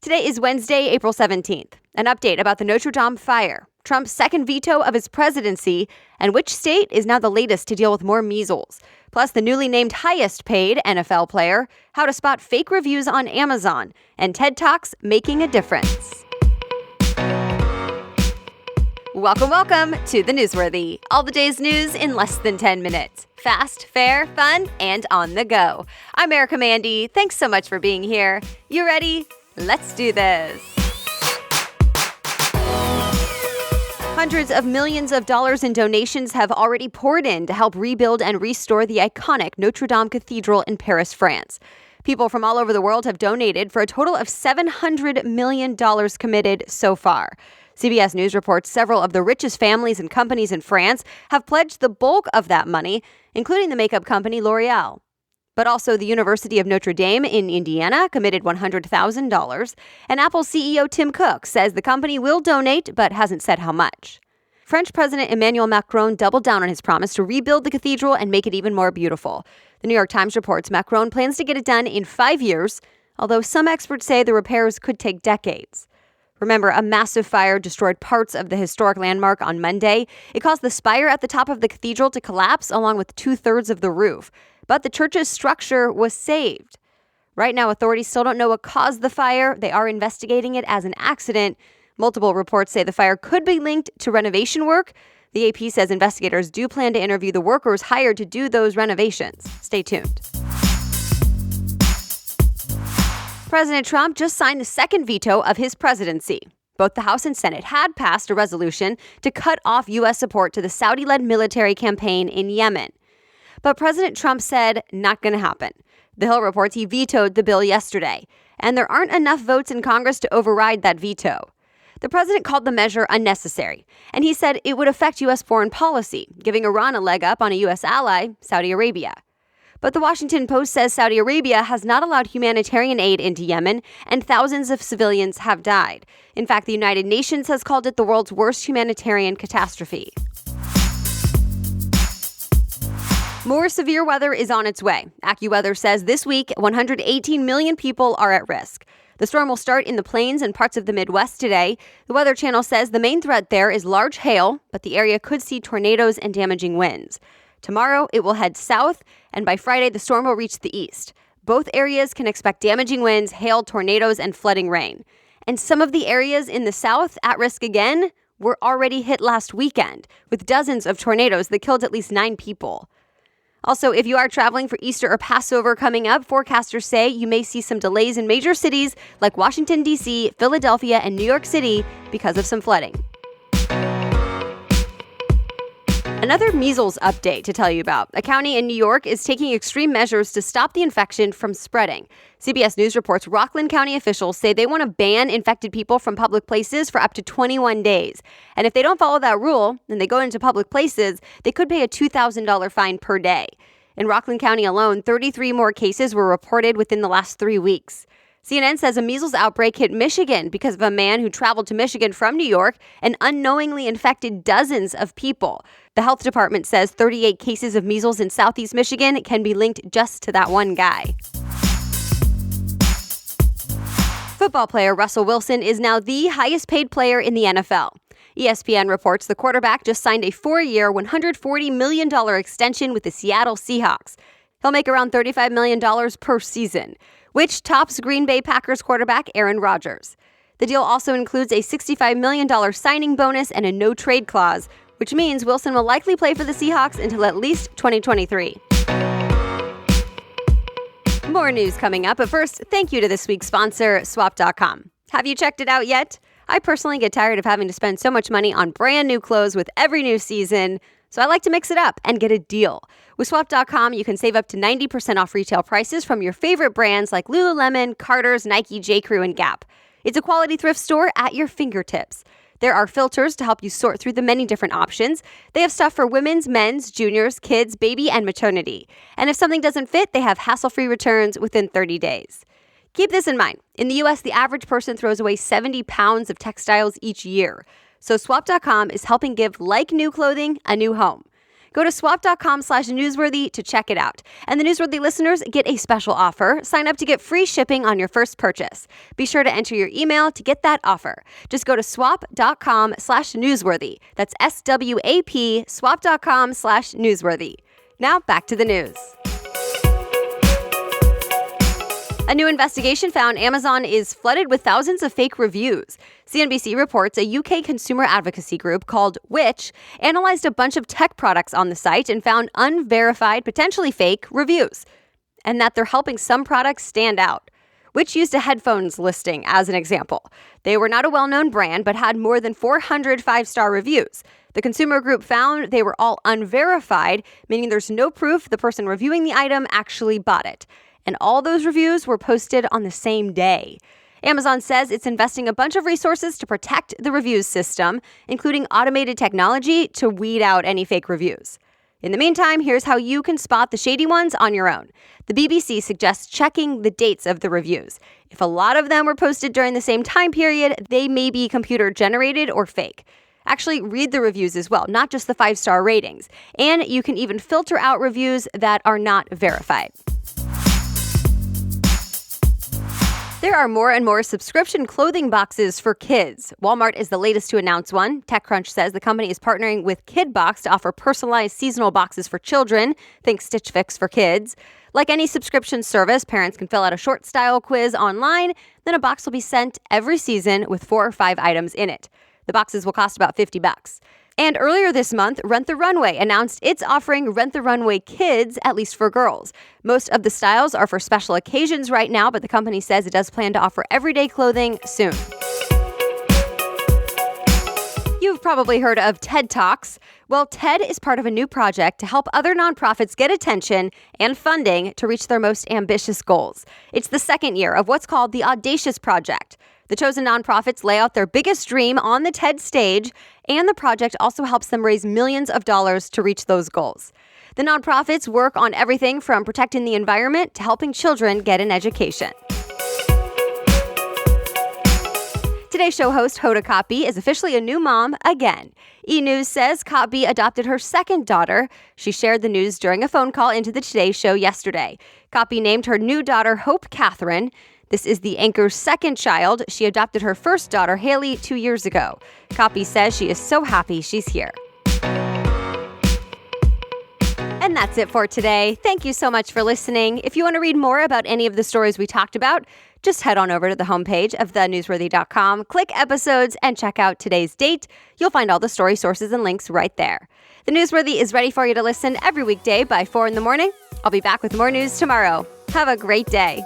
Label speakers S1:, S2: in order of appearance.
S1: Today is Wednesday, April 17th. An update about the Notre Dame fire, Trump's second veto of his presidency, and which state is now the latest to deal with more measles. Plus, the newly named highest paid NFL player, how to spot fake reviews on Amazon, and TED Talks making a difference. Welcome to the Newsworthy. All the day's news in less than 10 minutes. Fast, fair, fun, and on the go. I'm Erica Mandy. Thanks so much for being here. You ready? Let's do this. Hundreds of millions of dollars in donations have already poured in to help rebuild and restore the iconic Notre Dame Cathedral in Paris, France. People from all over the world have donated for a total of $700 million committed so far. CBS News reports several of the richest families and companies in France have pledged the bulk of that money, including the makeup company L'Oreal. But also the University of Notre Dame in Indiana committed $100,000, and Apple CEO Tim Cook says the company will donate but hasn't said how much. French President Emmanuel Macron doubled down on his promise to rebuild the cathedral and make it even more beautiful. The New York Times reports Macron plans to get it done in 5 years, although some experts say the repairs could take decades. Remember, a massive fire destroyed parts of the historic landmark on Monday. It caused the spire at the top of the cathedral to collapse along with 2/3 of the roof. But the church's structure was saved. Right now, authorities still don't know what caused the fire. They are investigating it as an accident. Multiple reports say the fire could be linked to renovation work. The AP says investigators do plan to interview the workers hired to do those renovations. Stay tuned. President Trump just signed the second veto of his presidency. Both the House and Senate had passed a resolution to cut off U.S. support to the Saudi-led military campaign in Yemen. But President Trump said, not going to happen. The Hill reports he vetoed the bill yesterday, and there aren't enough votes in Congress to override that veto. The president called the measure unnecessary, and he said it would affect U.S. foreign policy, giving Iran a leg up on a U.S. ally, Saudi Arabia. But the Washington Post says Saudi Arabia has not allowed humanitarian aid into Yemen, and thousands of civilians have died. In fact, the United Nations has called it the world's worst humanitarian catastrophe. More severe weather is on its way. AccuWeather says this week, 118 million people are at risk. The storm will start in the plains and parts of the Midwest today. The Weather Channel says the main threat there is large hail, but the area could see tornadoes and damaging winds. Tomorrow, it will head south, and by Friday, the storm will reach the east. Both areas can expect damaging winds, hail, tornadoes, and flooding rain. And some of the areas in the south at risk again were already hit last weekend, with dozens of tornadoes that killed at least 9 people. Also, if you are traveling for Easter or Passover coming up, forecasters say you may see some delays in major cities like Washington, D.C., Philadelphia, and New York City because of some flooding. Another measles update to tell you about. A county in New York is taking extreme measures to stop the infection from spreading. CBS News reports Rockland County officials say they want to ban infected people from public places for up to 21 days. And if they don't follow that rule and they go into public places, they could pay a $2,000 fine per day. In Rockland County alone, 33 more cases were reported within the last 3 weeks. CNN says a measles outbreak hit Michigan because of a man who traveled to Michigan from New York and unknowingly infected dozens of people. The health department says 38 cases of measles in Southeast Michigan can be linked just to that one guy. Football player Russell Wilson is now the highest paid player in the NFL. ESPN reports the quarterback just signed a 4-year, $140 million extension with the Seattle Seahawks. He'll make around $35 million per season, which tops Green Bay Packers quarterback Aaron Rodgers. The deal also includes a $65 million signing bonus and a no-trade clause, which means Wilson will likely play for the Seahawks until at least 2023. More news coming up, but first, thank you to this week's sponsor, Swap.com. Have you checked it out yet? I personally get tired of having to spend so much money on brand new clothes with every new season, so I like to mix it up and get a deal. With Swap.com, you can save up to 90% off retail prices from your favorite brands like Lululemon, Carter's, Nike, J.Crew, and Gap. It's a quality thrift store at your fingertips. There are filters to help you sort through the many different options. They have stuff for women's, men's, juniors, kids, baby, and maternity. And if something doesn't fit, they have hassle-free returns within 30 days. Keep this in mind. In the U.S., the average person throws away 70 pounds of textiles each year. So Swap.com is helping give like new clothing a new home. Go to swap.com/newsworthy to check it out. And the Newsworthy listeners get a special offer. Sign up to get free shipping on your first purchase. Be sure to enter your email to get that offer. Just go to swap.com/newsworthy. That's SWAP, swap.com/newsworthy. Now back to the news. A new investigation found Amazon is flooded with thousands of fake reviews. CNBC reports a UK consumer advocacy group called Which analyzed a bunch of tech products on the site and found unverified, potentially fake reviews, and that they're helping some products stand out. Which used a headphones listing as an example. They were not a well-known brand, but had more than 400 five-star reviews. The consumer group found they were all unverified, meaning there's no proof the person reviewing the item actually bought it. And all those reviews were posted on the same day. Amazon says it's investing a bunch of resources to protect the reviews system, including automated technology to weed out any fake reviews. In the meantime, here's how you can spot the shady ones on your own. The BBC suggests checking the dates of the reviews. If a lot of them were posted during the same time period, they may be computer generated or fake. Actually, read the reviews as well, not just the 5-star ratings. And you can even filter out reviews that are not verified. There are more and more subscription clothing boxes for kids. Walmart is the latest to announce one. TechCrunch says the company is partnering with KidBox to offer personalized seasonal boxes for children. Think Stitch Fix for kids. Like any subscription service, parents can fill out a short style quiz online. Then a box will be sent every season with 4 or 5 items in it. The boxes will cost about $50. And earlier this month, Rent the Runway announced it's offering Rent the Runway Kids, at least for girls. Most of the styles are for special occasions right now, but the company says it does plan to offer everyday clothing soon. You've probably heard of TED Talks. Well, TED is part of a new project to help other nonprofits get attention and funding to reach their most ambitious goals. It's the second year of what's called the Audacious project. The chosen nonprofits lay out their biggest dream on the TED stage, and the project also helps them raise millions of dollars to reach those goals. The nonprofits work on everything from protecting the environment to helping children get an education. Today's show host, Hoda Kotb, is officially a new mom again. ENews says Kotb adopted her second daughter. She shared the news during a phone call into the Today Show yesterday. Kotb named her new daughter Hope Catherine. This is the anchor's second child. She adopted her first daughter, Haley, 2 years ago. Kotb says she is so happy she's here. And that's it for today. Thank you so much for listening. If you want to read more about any of the stories we talked about, just head on over to the homepage of thenewsworthy.com, click episodes, and check out today's date. You'll find all the story sources and links right there. The Newsworthy is ready for you to listen every weekday by 4 in the morning. I'll be back with more news tomorrow. Have a great day.